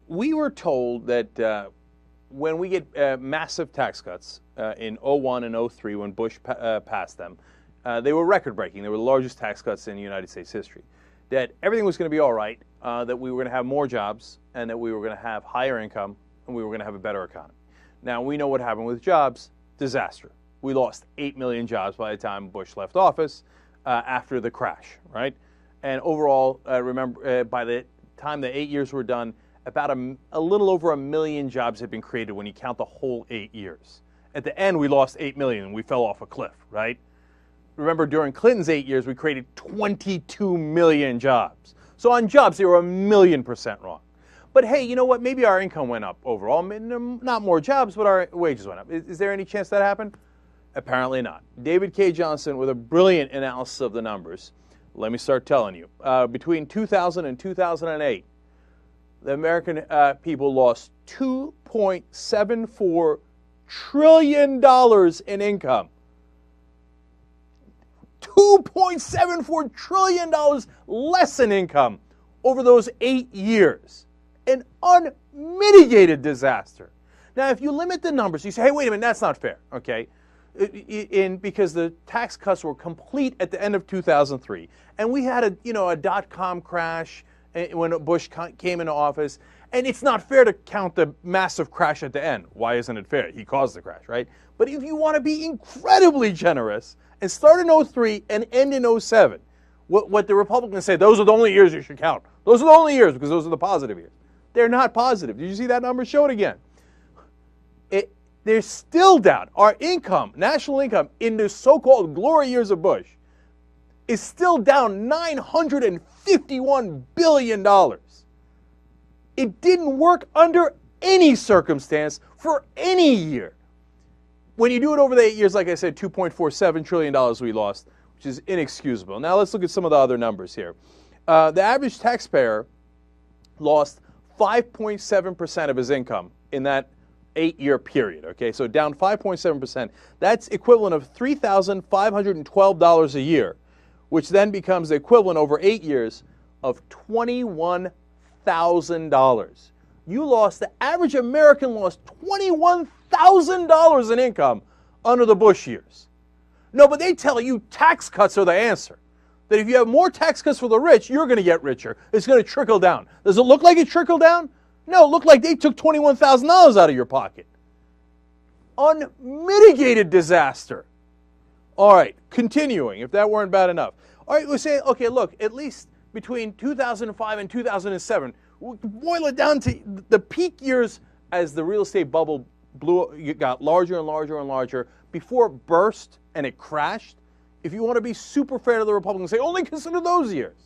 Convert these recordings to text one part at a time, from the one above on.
we were told that when we get massive tax cuts in '01 and '03, when Bush passed them, they were record-breaking. They were the largest tax cuts in United States history. That everything was going to be all right, that we were going to have more jobs, and that we were going to have higher income, and we were going to have a better economy. Now, we know what happened with jobs. Disaster. We lost 8 million jobs by the time Bush left office after the crash, right? And overall, remember, by the time the 8 years were done, about a little over 1 million jobs had been created when you count the whole 8 years. At the end, we lost 8 million and we fell off a cliff, right? Remember, during Clinton's 8 years, we created 22 million jobs. So on jobs, they were 1,000,000% wrong. But hey, you know what? Maybe our income went up overall. Not more jobs, but our wages went up. Is there any chance that happened? Apparently not. David Cay Johnston, with a brilliant analysis of the numbers, let me start telling you. Between 2000 and 2008, the American people lost $2.74 trillion in income. $2.74 trillion less in income over those 8 years. An unmitigated disaster. Now, if you limit the numbers, you say, hey, wait a minute, that's not fair, okay? Because the tax cuts were complete at the end of 2003. And we had a dot-com crash when Bush came into office. And it's not fair to count the massive crash at the end. Why isn't it fair? He caused the crash, right? But if you want to be incredibly generous and start in '03 and end in '07, what the Republicans say, those are the only years you should count. Those are the only years because those are the positive years. They're not positive. Did you see that number? Show it again. They're still down. Our income, national income, in the so-called glory years of Bush, is still down $951 billion. It didn't work under any circumstance for any year. When you do it over the 8 years, like I said, $2.47 trillion we lost, which is inexcusable. Now let's look at some of the other numbers here. The average taxpayer lost 5.7% of his income in that 8-year period, okay? So down 5.7%. That's equivalent of $3,512 a year, which then becomes the equivalent over 8 years of $21,000. The average American lost $21,000 in income under the Bush years. No, but they tell you tax cuts are the answer. That if you have more tax cuts for the rich, you're going to get richer. It's going to trickle down. Does it look like it trickled down? No, it looked like they took $21,000 out of your pocket. Unmitigated disaster. All right, continuing, if that weren't bad enough. All right, we'll say, okay, look, at least between 2005 and 2007, we'll boil it down to the peak years as the real estate bubble got larger and larger and larger before it burst and it crashed. If you want to be super fair to the Republicans, say only consider those years.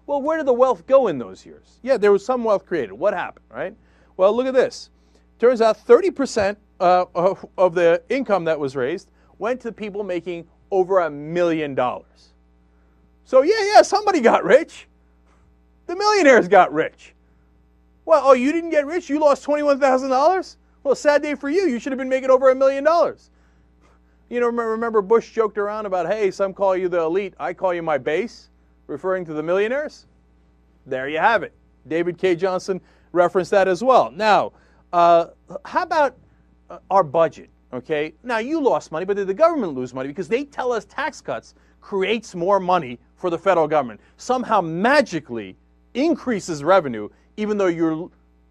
Well, where did the wealth go in those years? Yeah, there was some wealth created. What happened, right? Well, look at this. Turns out 30% of the income that was raised went to people making over $1 million. So yeah, somebody got rich. The millionaires got rich. Well, oh, you didn't get rich? You lost $21,000? Well, sad day for you. You should have been making over $1 million. You know, remember Bush joked around about, hey, some call you the elite, I call you my base, referring to the millionaires? There you have it. David Cay Johnston referenced that as well. Now, how about our budget, okay? Now, you lost money, but did the government lose money? Because they tell us tax cuts creates more money for the federal government. Somehow, magically, increases revenue, even though you're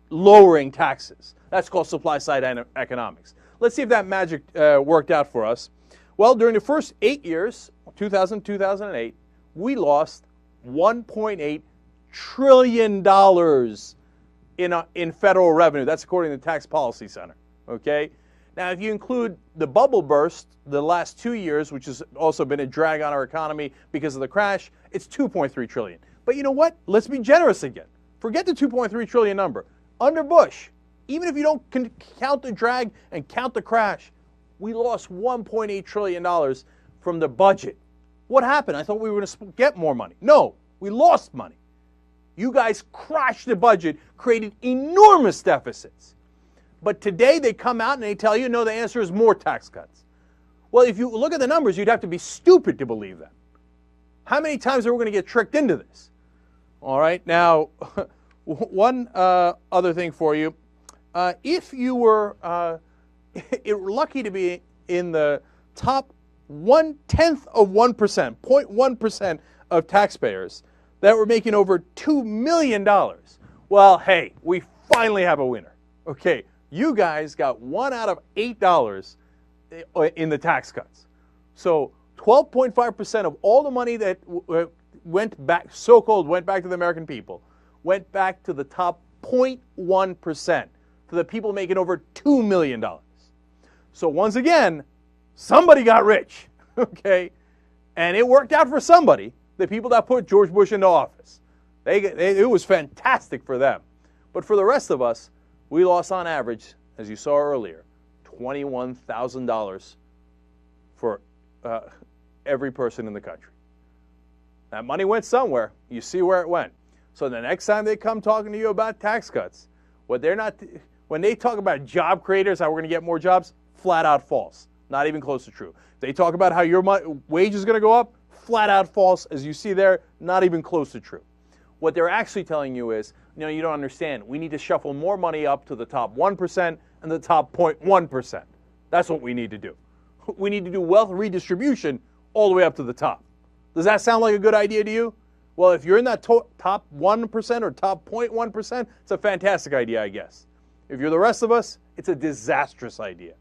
lowering taxes. That's called supply-side economics. Let's see if that magic worked out for us. Well, during the first 8 years, 2000-2008, we lost $1.8 trillion in federal revenue. That's according to the Tax Policy Center, okay? Now, if you include the bubble burst, the last 2 years, which has also been a drag on our economy because of the crash, it's $2.3 trillion. But you know what? Let's be generous again. Forget the $2.3 trillion number. Under Bush, even if you don't count the drag and count the crash, we lost $1.8 trillion from the budget. What happened? I thought we were going to get more money. No, we lost money. You guys crashed the budget, created enormous deficits. But today they come out and they tell you, no, the answer is more tax cuts. Well, if you look at the numbers, you'd have to be stupid to believe that. How many times are we going to get tricked into this? All right, now, One other thing for you. If you were lucky to be in the top 1/10 of 1%, 0.1% of taxpayers that were making over $2 million, well, hey, we finally have a winner. Okay, you guys got $1 out of $8 in the tax cuts. So 12.5% of all the money that went back, so-called went back to the American people, went back to the top 0.1%, to the people making over $2 million. So once again, somebody got rich, okay? And it worked out for somebody, the people that put George Bush into office. It was fantastic for them. But for the rest of us, we lost on average, as you saw earlier, $21,000 for every person in the country. That money went somewhere. You see where it went. So the next time they come talking to you about tax cuts, when they talk about job creators, how we're going to get more jobs, flat out false. Not even close to true. They talk about how your wage is going to go up, flat out false. As you see there, not even close to true. What they're actually telling you is, you don't understand. We need to shuffle more money up to the top 1% and the top 0.1%. That's what we need to do. We need to do wealth redistribution all the way up to the top. Does that sound like a good idea to you? Well, if you're in that top 1% or top 0.1%, it's a fantastic idea, I guess. If you're the rest of us, it's a disastrous idea.